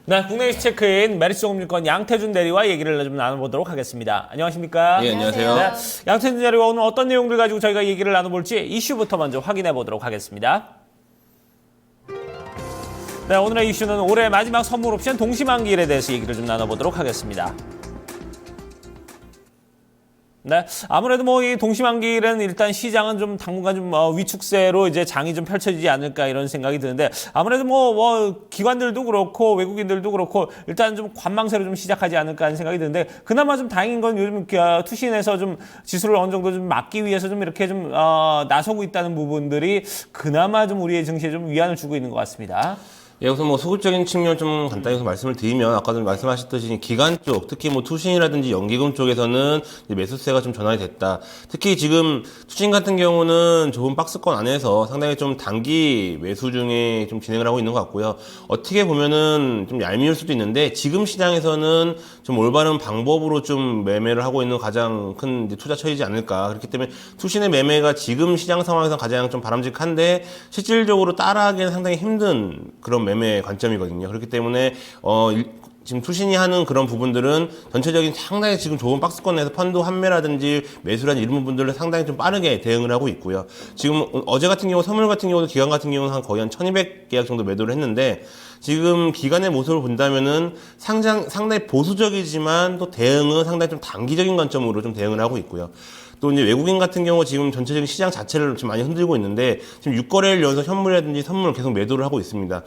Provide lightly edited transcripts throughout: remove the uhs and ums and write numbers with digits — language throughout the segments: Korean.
네, 국내 이슈 체크인 메리츠증권증권 양태준 대리와 얘기를 좀 나눠보도록 하겠습니다. 안녕하십니까? 예, 안녕하세요. 네, 양태준 대리와 오늘 어떤 내용들 가지고 저희가 얘기를 나눠볼지 이슈부터 먼저 확인해 보도록 하겠습니다. 네, 오늘의 이슈는 올해 마지막 선물 옵션 동시만기일에 대해서 얘기를 좀 나눠보도록 하겠습니다. 네, 아무래도 뭐 이 동시만기일은 일단 시장은 좀 당분간 좀 위축세로 이제 장이 좀 펼쳐지지 않을까 이런 생각이 드는데 아무래도 뭐 기관들도 그렇고 외국인들도 그렇고 일단 좀 관망세로 좀 시작하지 않을까 하는 생각이 드는데 그나마 좀 다행인 건 요즘 투신에서 좀 지수를 어느 정도 좀 막기 위해서 좀 이렇게 좀 나서고 있다는 부분들이 그나마 좀 우리의 증시에 좀 위안을 주고 있는 것 같습니다. 예, 우선 뭐 소극적인 측면을 좀 간단히 말씀을 드리면 아까도 말씀하셨듯이 기관 쪽, 특히 뭐 투신이라든지 연기금 쪽에서는 매수세가 좀 전환이 됐다. 특히 지금 투신 같은 경우는 좋은 박스권 안에서 상당히 좀 단기 매수 중에 좀 진행을 하고 있는 것 같고요. 어떻게 보면은 좀 얄미울 수도 있는데 지금 시장에서는 좀 올바른 방법으로 좀 매매를 하고 있는 가장 큰 이제 투자처이지 않을까. 그렇기 때문에 투신의 매매가 지금 시장 상황에서 가장 좀 바람직한데 실질적으로 따라하기는 상당히 힘든 그런 매매 관점이거든요. 그렇기 때문에 지금 투신이 하는 그런 부분들은 전체적인 상당히 지금 좋은 박스권에서 펀드 환매라든지 매수라든지 이런 부분들을 상당히 좀 빠르게 대응을 하고 있고요. 지금 어제 같은 경우 선물 같은 경우도 기관 같은 경우는 거의 한 1200계약 정도 매도를 했는데 지금 기관의 모습을 본다면은 상당히 보수적이지만 또 대응은 상당히 좀 단기적인 관점으로 좀 대응을 하고 있고요. 또 이제 외국인 같은 경우 지금 전체적인 시장 자체를 좀 많이 흔들고 있는데 지금 6거래일 연속 현물이라든지 선물 계속 매도를 하고 있습니다.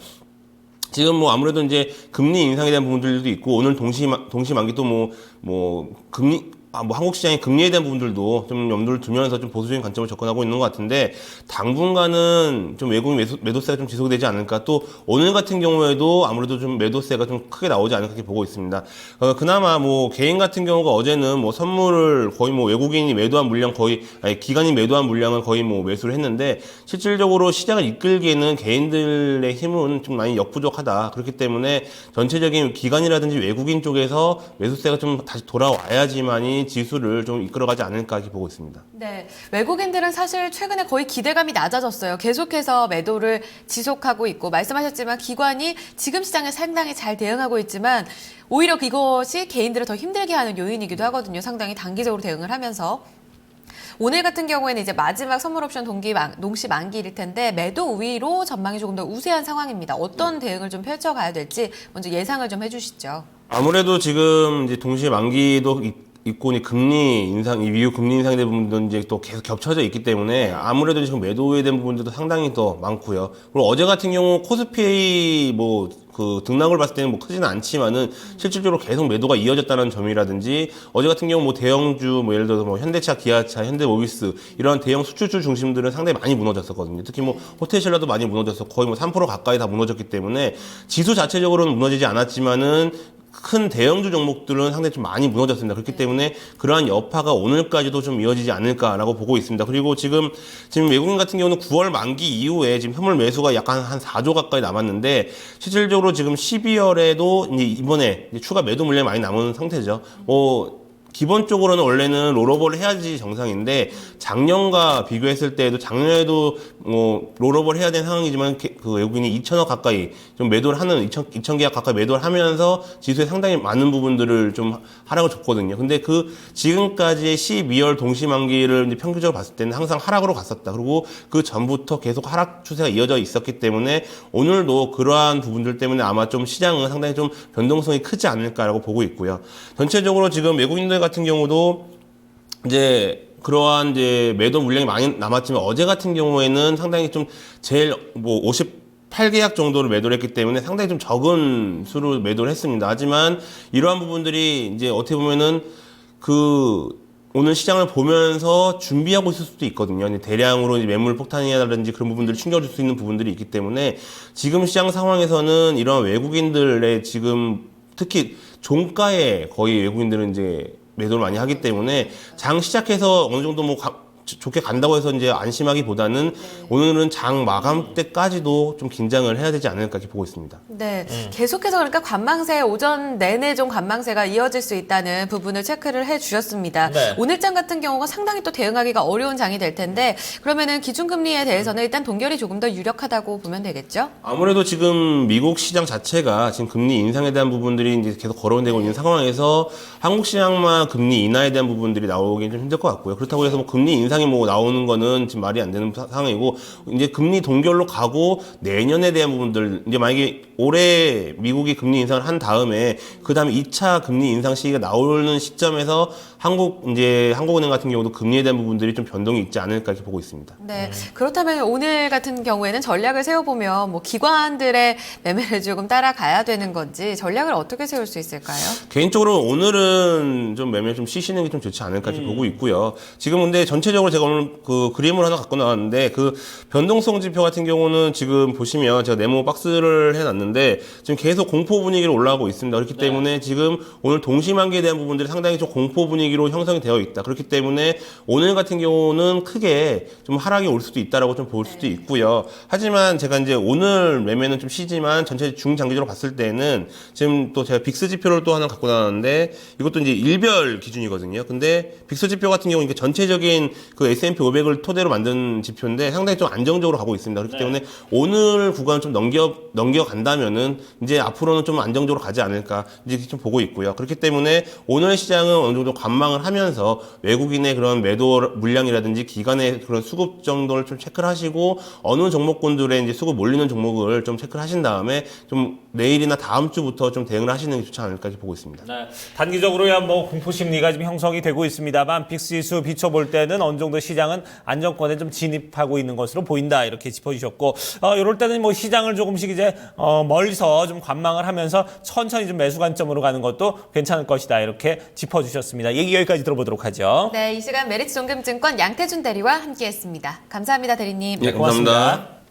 지금 뭐 아무래도 이제 금리 인상에 대한 부분들도 있고 오늘 동시만기 또 금리 한국 시장의 금리에 대한 부분들도 좀 염두를 두면서 좀 보수적인 관점을 접근하고 있는 것 같은데 당분간은 좀 외국인 매도세가 좀 지속되지 않을까. 또 오늘 같은 경우에도 아무래도 좀 매도세가 좀 크게 나오지 않을까 이렇게 보고 있습니다. 그나마 뭐 개인 같은 경우가 어제는 뭐 선물을 거의 뭐 외국인이 매도한 물량 기관이 매도한 물량을 거의 뭐 매수를 했는데 실질적으로 시장을 이끌기에는 개인들의 힘은 좀 많이 역부족하다. 그렇기 때문에 전체적인 기관이라든지 외국인 쪽에서 매수세가 좀 다시 돌아와야지만이 지수를 좀 이끌어가지 않을까 이렇게 보고 있습니다. 네, 외국인들은 사실 최근에 거의 기대감이 낮아졌어요. 계속해서 매도를 지속하고 있고 말씀하셨지만 기관이 지금 시장에 상당히 잘 대응하고 있지만 오히려 이것이 개인들을 더 힘들게 하는 요인이기도 하거든요. 상당히 단기적으로 대응을 하면서. 오늘 같은 경우에는 이제 마지막 선물 옵션 동시 만기일 텐데 매도 우위로 전망이 조금 더 우세한 상황입니다. 어떤 대응을 좀 펼쳐가야 될지 먼저 예상을 좀 해주시죠. 아무래도 지금 이제 동시 만기도 있고 금리 인상, 미국 금리 인상에 대한 부분도 이제 또 계속 겹쳐져 있기 때문에 아무래도 지금 매도에 대한 부분들도 상당히 더 많고요. 그리고 어제 같은 경우 코스피 등락을 봤을 때는 크지는 않지만은 실질적으로 계속 매도가 이어졌다는 점이라든지 어제 같은 경우 대형주 예를 들어서 현대차, 기아차, 현대모비스 이런 대형 수출주 중심들은 상당히 많이 무너졌었거든요. 특히 호텔신라도 많이 무너져서 거의 3% 가까이 다 무너졌기 때문에 지수 자체적으로는 무너지지 않았지만은 큰 대형주 종목들은 상당히 좀 많이 무너졌습니다. 그렇기 때문에 그러한 여파가 오늘까지도 좀 이어지지 않을까라고 보고 있습니다. 그리고 지금 외국인 같은 경우는 9월 만기 이후에 지금 현물 매수가 약간 한 4조 가까이 남았는데 실질적으로 지금 12월에도 이번에 추가 매도 물량이 많이 남은 상태죠. 기본적으로는 원래는 롤오버를 해야지 정상인데 작년과 비교했을 때도 작년에도 롤오버를 해야 되는 상황이지만 그 외국인이 2천억 가까이 좀 매도를 하는 2천 계약 가까이 매도를 하면서 지수에 상당히 많은 부분들을 좀 하락을 줬거든요. 근데 지금까지의 12월 동시만기를 이제 평균적으로 봤을 때는 항상 하락으로 갔었다. 그리고 그 전부터 계속 하락 추세가 이어져 있었기 때문에 오늘도 그러한 부분들 때문에 아마 좀 시장은 상당히 좀 변동성이 크지 않을까라고 보고 있고요. 전체적으로 지금 외국인들 같은 경우도 이제 그러한 이제 매도 물량이 많이 남았지만 어제 같은 경우에는 상당히 좀 제일 58계약 정도를 매도를 했기 때문에 상당히 좀 적은 수로 매도를 했습니다. 하지만 이러한 부분들이 이제 어떻게 보면은 오늘 시장을 보면서 준비하고 있을 수도 있거든요. 대량으로 이제 매물 폭탄이라든지 그런 부분들을 충격을 줄 수 있는 부분들이 있기 때문에 지금 시장 상황에서는 이런 외국인들의 지금 특히 종가에 거의 외국인들은 이제 매도를 많이 하기 때문에 장 시작해서 어느 정도 좋게 간다고 해서 이제 안심하기보다는 오늘은 장 마감 때까지도 좀 긴장을 해야 되지 않을까 이렇게 보고 있습니다. 네, 계속해서 그러니까 관망세 오전 내내 좀 관망세가 이어질 수 있다는 부분을 체크를 해주셨습니다. 네. 오늘장 같은 경우가 상당히 또 대응하기가 어려운 장이 될 텐데 그러면은 기준금리에 대해서는 일단 동결이 조금 더 유력하다고 보면 되겠죠? 아무래도 지금 미국 시장 자체가 지금 금리 인상에 대한 부분들이 이제 계속 거론되고 있는 상황에서 한국 시장만 금리 인하에 대한 부분들이 나오기 좀 힘들 것 같고요. 그렇다고 해서 뭐 금리 인상이 뭐 나오는 거는 지금 말이 안 되는 상황이고 이제 금리 동결로 가고 내년에 대한 부분들 이제 만약에 올해 미국이 금리 인상을 한 다음에 그 다음에 2차 금리 인상 시기가 나오는 시점에서 한국은행 같은 경우도 금리에 대한 부분들이 좀 변동이 있지 않을까 이렇게 보고 있습니다. 네, 그렇다면 오늘 같은 경우에는 전략을 세워보면 뭐 기관들의 매매를 조금 따라가야 되는 건지 전략을 어떻게 세울 수 있을까요? 개인적으로 오늘은 좀 매매 좀 쉬시는 게 좀 좋지 않을까 이렇게 보고 있고요. 지금 근데 전체적으로 제가 오늘 그 그림을 하나 갖고 나왔는데 그 변동성 지표 같은 경우는 지금 보시면 제가 네모 박스를 해놨는데 지금 계속 공포 분위기로 올라가고 있습니다. 그렇기 때문에 지금 오늘 동시만기에 대한 부분들이 상당히 좀 공포 분위기로 형성이 되어 있다. 그렇기 때문에 오늘 같은 경우는 크게 좀 하락이 올 수도 있다라고 좀 볼 수도 있고요. 하지만 제가 이제 오늘 매매는 좀 쉬지만 전체 중장기적으로 봤을 때는 지금 또 제가 빅스 지표를 또 하나 갖고 나왔는데 이것도 이제 일별 기준이거든요. 근데 빅스 지표 같은 경우는 이게 전체적인 그 S&P 500을 토대로 만든 지표인데 상당히 좀 안정적으로 가고 있습니다. 그렇기 때문에 오늘 구간 좀 넘겨간다면은 이제 앞으로는 좀 안정적으로 가지 않을까 이렇게 좀 보고 있고요. 그렇기 때문에 오늘 시장은 어느 정도 관망을 하면서 외국인의 그런 매도 물량이라든지 기관의 그런 수급 정도를 좀 체크를 하시고 어느 종목군들의 이제 수급 몰리는 종목을 좀 체크를 하신 다음에 좀 내일이나 다음 주부터 좀 대응을 하시는 게 좋지 않을까 이렇게 보고 있습니다. 네. 단기적으로야 뭐 공포 심리가 지금 형성이 되고 있습니다만 빅스지수 비춰볼 때는 어느 정도 시장은 안정권에 좀 진입하고 있는 것으로 보인다 이렇게 짚어주셨고 이럴 때는 뭐 시장을 조금씩 이제 멀리서 좀 관망을 하면서 천천히 좀 매수 관점으로 가는 것도 괜찮을 것이다 이렇게 짚어주셨습니다. 얘기 여기까지 들어보도록 하죠. 네, 이 시간 메리츠 종금증권 양태준 대리와 함께했습니다. 감사합니다, 대리님. 네, 감사합니다.